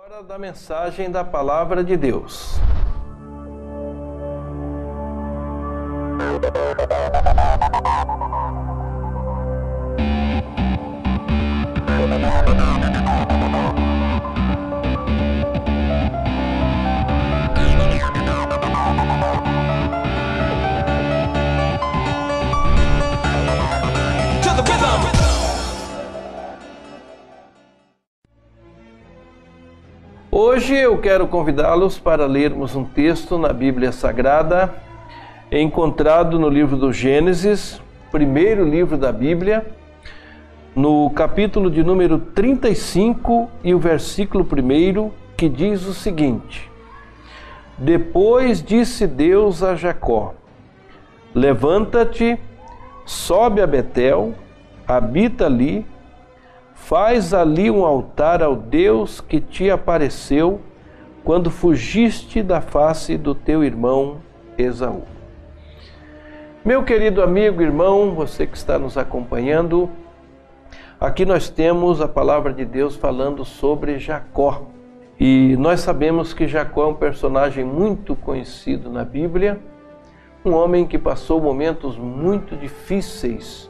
Hora da mensagem da Palavra de Deus. Hoje eu quero convidá-los para lermos um texto na Bíblia Sagrada, encontrado no livro do Gênesis, primeiro livro da Bíblia, no capítulo de número 35 e o versículo 1, que diz o seguinte: Depois disse Deus a Jacó: Levanta-te, sobe a Betel, habita ali, faz ali um altar ao Deus que te apareceu quando fugiste da face do teu irmão Esaú. Meu querido amigo, irmão, você que está nos acompanhando, aqui nós temos a palavra de Deus falando sobre Jacó. E nós sabemos que Jacó é um personagem muito conhecido na Bíblia, um homem que passou momentos muito difíceis,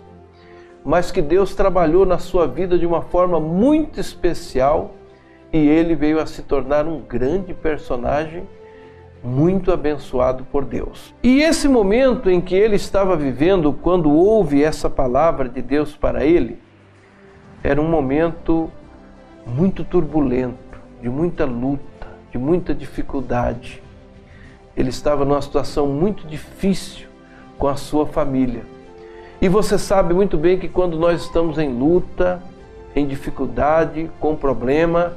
mas que Deus trabalhou na sua vida de uma forma muito especial e ele veio a se tornar um grande personagem, muito abençoado por Deus. E esse momento em que ele estava vivendo, quando houve essa palavra de Deus para ele, era um momento muito turbulento, de muita luta, de muita dificuldade. Ele estava numa situação muito difícil com a sua família. E você sabe muito bem que quando nós estamos em luta, em dificuldade, com problema,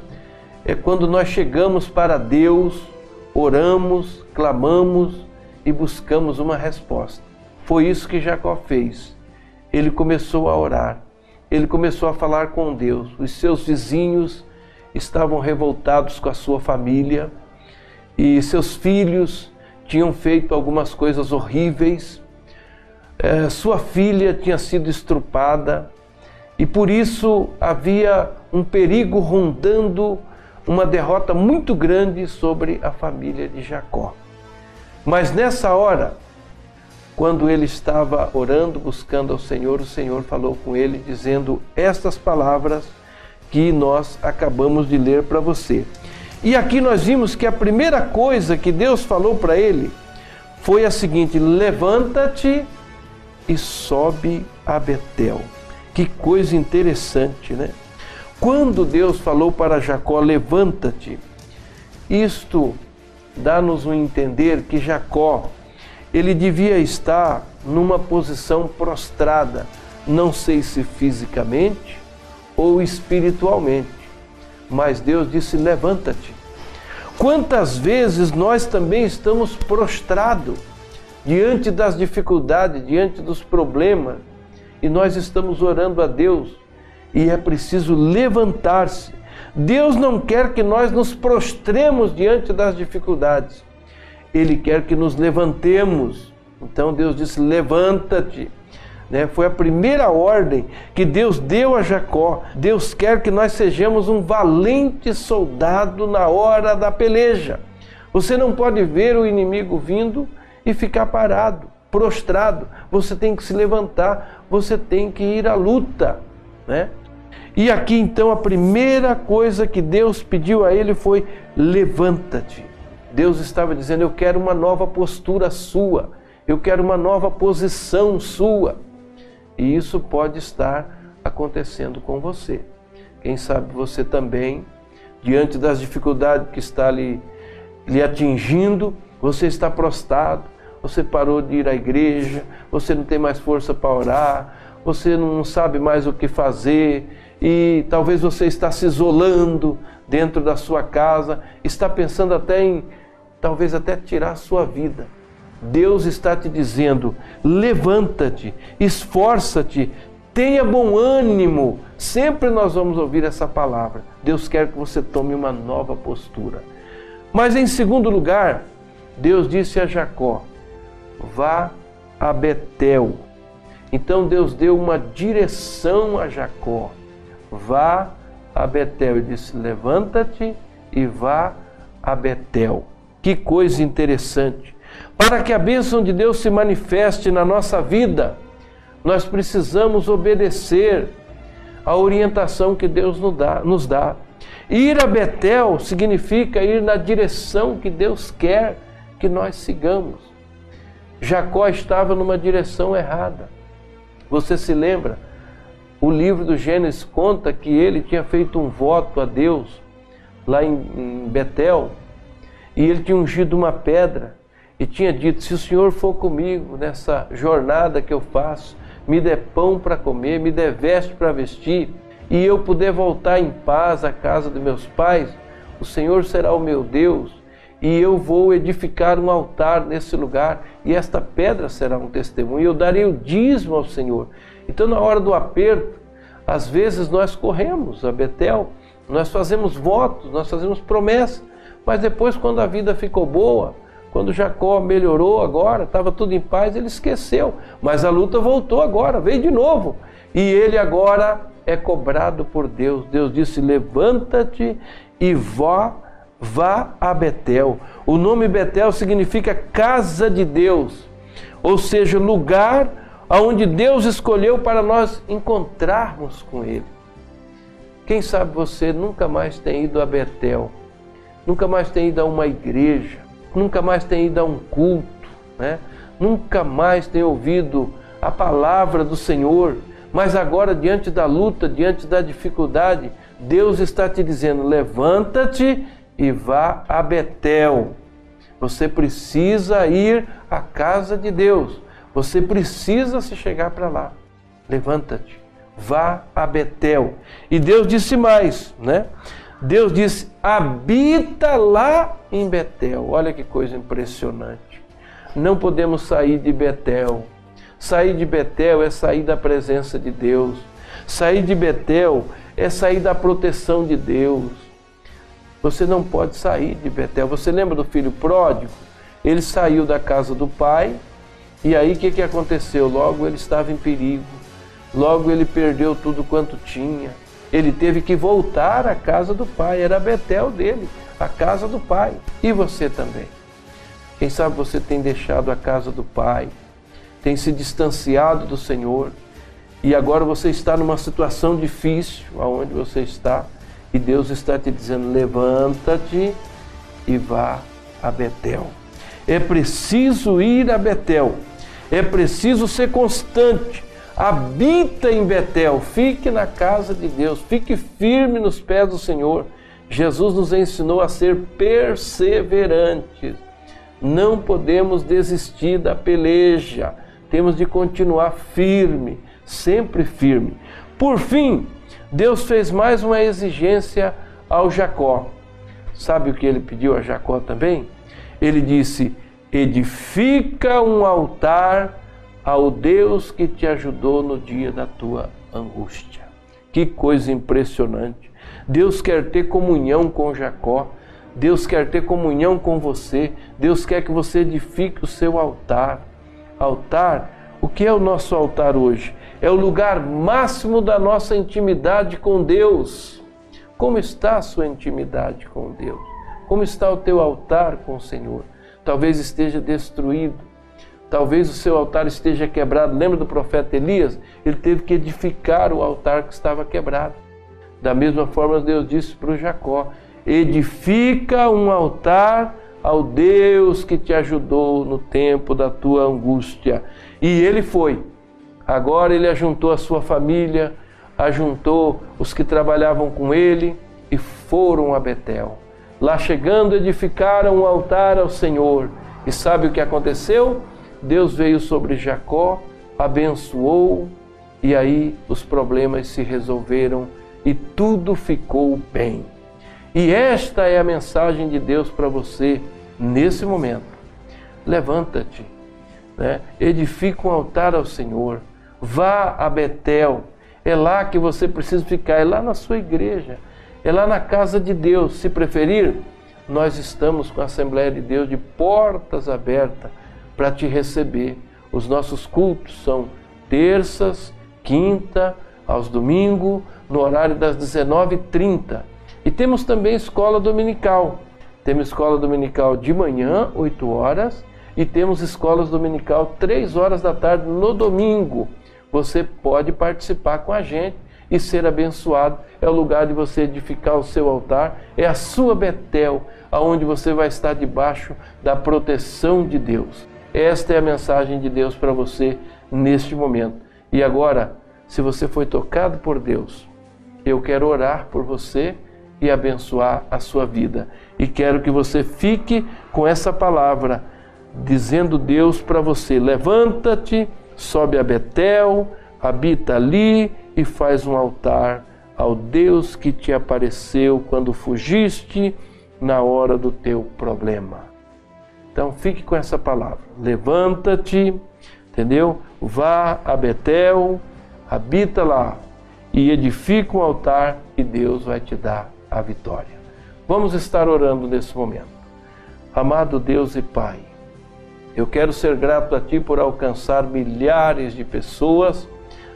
é quando nós chegamos para Deus, oramos, clamamos e buscamos uma resposta. Foi isso que Jacó fez. Ele começou a orar, ele começou a falar com Deus. Os seus vizinhos estavam revoltados com a sua família e seus filhos tinham feito algumas coisas horríveis. Sua filha tinha sido estrupada e por isso havia um perigo rondando, uma derrota muito grande sobre a família de Jacó. Mas nessa hora, quando ele estava orando, buscando ao Senhor, o Senhor falou com ele dizendo estas palavras que nós acabamos de ler para você. E aqui nós vimos que a primeira coisa que Deus falou para ele foi a seguinte: levanta-te e sobe a Betel. Que coisa interessante, né? Quando Deus falou para Jacó, levanta-te, isto dá-nos um entender que Jacó, ele devia estar numa posição prostrada, não sei se fisicamente ou espiritualmente, mas Deus disse, levanta-te. Quantas vezes nós também estamos prostrados diante das dificuldades, diante dos problemas, e nós estamos orando a Deus, e é preciso levantar-se. Deus não quer que nós nos prostremos diante das dificuldades, Ele quer que nos levantemos. Então Deus disse, levanta-te. Foi a primeira ordem que Deus deu a Jacó. Deus quer que nós sejamos um valente soldado na hora da peleja. Você não pode ver o inimigo vindo e ficar parado, prostrado. Você tem que se levantar, você tem que ir à luta, né? E aqui então a primeira coisa que Deus pediu a ele foi, levanta-te. Deus estava dizendo, eu quero uma nova postura sua, eu quero uma nova posição sua. E isso pode estar acontecendo com você. Quem sabe você também, diante das dificuldades que está lhe atingindo, você está prostrado, você parou de ir à igreja, você não tem mais força para orar, você não sabe mais o que fazer e talvez você está se isolando dentro da sua casa, está pensando até em, talvez até tirar a sua vida. Deus está te dizendo, levanta-te, esforça-te, tenha bom ânimo. Sempre nós vamos ouvir essa palavra. Deus quer que você tome uma nova postura. Mas em segundo lugar, Deus disse a Jacó, vá a Betel. Então Deus deu uma direção a Jacó. Vá a Betel. Ele disse, levanta-te e vá a Betel. Que coisa interessante! Para que a bênção de Deus se manifeste na nossa vida, nós precisamos obedecer a orientação que Deus nos dá. Ir a Betel significa ir na direção que Deus quer que nós sigamos. Jacó estava numa direção errada. Você se lembra? O livro do Gênesis conta que ele tinha feito um voto a Deus lá em Betel, e ele tinha ungido uma pedra e tinha dito: se o Senhor for comigo nessa jornada que eu faço, me dê pão para comer, me dê veste para vestir, e eu puder voltar em paz à casa dos meus pais, o Senhor será o meu Deus, e eu vou edificar um altar nesse lugar, e esta pedra será um testemunho, e eu darei o dízimo ao Senhor. Então, na hora do aperto, às vezes nós corremos a Betel, nós fazemos votos, nós fazemos promessas, mas depois, quando a vida ficou boa, quando Jacó melhorou agora, estava tudo em paz, ele esqueceu. Mas a luta voltou agora, veio de novo. E ele agora é cobrado por Deus. Deus disse: levanta-te e vá a Betel. O nome Betel significa casa de Deus, ou seja, lugar onde Deus escolheu para nós encontrarmos com Ele. Quem sabe você nunca mais tem ido a Betel, nunca mais tem ido a uma igreja, nunca mais tem ido a um culto, né? Nunca mais tem ouvido a palavra do Senhor, mas agora, diante da luta, diante da dificuldade, Deus está te dizendo: levanta-te e vá a Betel. Você precisa ir à casa de Deus, você precisa se chegar para lá. Levanta-te, vá a Betel. E Deus disse mais, né? Deus disse: habita lá em Betel. Olha que coisa impressionante. Não podemos sair de Betel. Sair de Betel é sair da presença de Deus. Sair de Betel é sair da proteção de Deus. Você não pode sair de Betel. Você lembra do filho pródigo? Ele saiu da casa do pai, e aí o que aconteceu? Logo ele estava em perigo. Logo ele perdeu tudo quanto tinha. Ele teve que voltar à casa do pai. Era a Betel dele, a casa do pai. E você também. Quem sabe você tem deixado a casa do pai, tem se distanciado do Senhor, e agora você está numa situação difícil, aonde você está, e Deus está te dizendo: levanta-te e vá a Betel. É preciso ir a Betel, é preciso ser constante. Habita em Betel, fique na casa de Deus, fique firme nos pés do Senhor. Jesus nos ensinou a ser perseverantes. Não podemos desistir da peleja, temos de continuar firme, sempre firme. Por fim, Deus fez mais uma exigência ao Jacó. Sabe o que ele pediu a Jacó também? Ele disse: edifica um altar ao Deus que te ajudou no dia da tua angústia. Que coisa impressionante! Deus quer ter comunhão com Jacó, Deus quer ter comunhão com você, Deus quer que você edifique o seu altar. Altar, o que é o nosso altar hoje? É o lugar máximo da nossa intimidade com Deus. Como está a sua intimidade com Deus? Como está o teu altar com o Senhor? Talvez esteja destruído, talvez o seu altar esteja quebrado. Lembra do profeta Elias? Ele teve que edificar o altar que estava quebrado. Da mesma forma, Deus disse para o Jacó: edifica um altar ao Deus que te ajudou no tempo da tua angústia. E ele foi. Agora ele ajuntou a sua família, ajuntou os que trabalhavam com ele e foram a Betel. Lá chegando, edificaram um altar ao Senhor. E sabe o que aconteceu? Deus veio sobre Jacó, abençoou, e aí os problemas se resolveram e tudo ficou bem. E esta é a mensagem de Deus para você nesse momento. Levanta-te, né? Edifica um altar ao Senhor, vá a Betel. É lá que você precisa ficar, é lá na sua igreja, é lá na casa de Deus. Se preferir, nós estamos com a Assembleia de Deus de portas abertas para te receber. Os nossos cultos são terças, quinta, aos domingos, no horário das 19h30. E temos também escola dominical. Temos escola dominical de manhã, 8 horas, e temos escolas dominical 3 horas da tarde no domingo. Você pode participar com a gente e ser abençoado. É o lugar de você edificar o seu altar, é a sua Betel, aonde você vai estar debaixo da proteção de Deus. Esta é a mensagem de Deus para você neste momento. E agora, se você foi tocado por Deus, eu quero orar por você e abençoar a sua vida. E quero que você fique com essa palavra, dizendo Deus para você: levanta-te, sobe a Betel, habita ali e faz um altar ao Deus que te apareceu quando fugiste na hora do teu problema. Então fique com essa palavra. Levanta-te, entendeu? Vá a Betel, habita lá e edifica um altar e Deus vai te dar a vitória. Vamos estar orando nesse momento. Amado Deus e Pai, eu quero ser grato a Ti por alcançar milhares de pessoas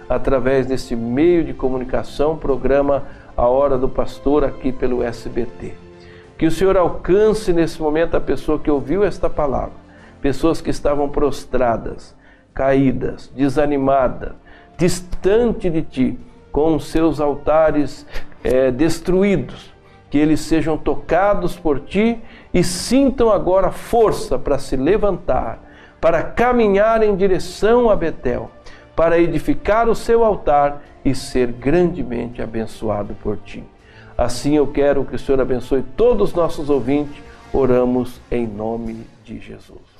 através desse meio de comunicação, programa A Hora do Pastor, aqui pelo SBT. Que o Senhor alcance nesse momento a pessoa que ouviu esta palavra, pessoas que estavam prostradas, caídas, desanimadas, distante de Ti, com os seus altares destruídos, que eles sejam tocados por Ti e sintam agora força para se levantar, para caminhar em direção a Betel, para edificar o seu altar e ser grandemente abençoado por Ti. Assim eu quero que o Senhor abençoe todos os nossos ouvintes. Oramos em nome de Jesus.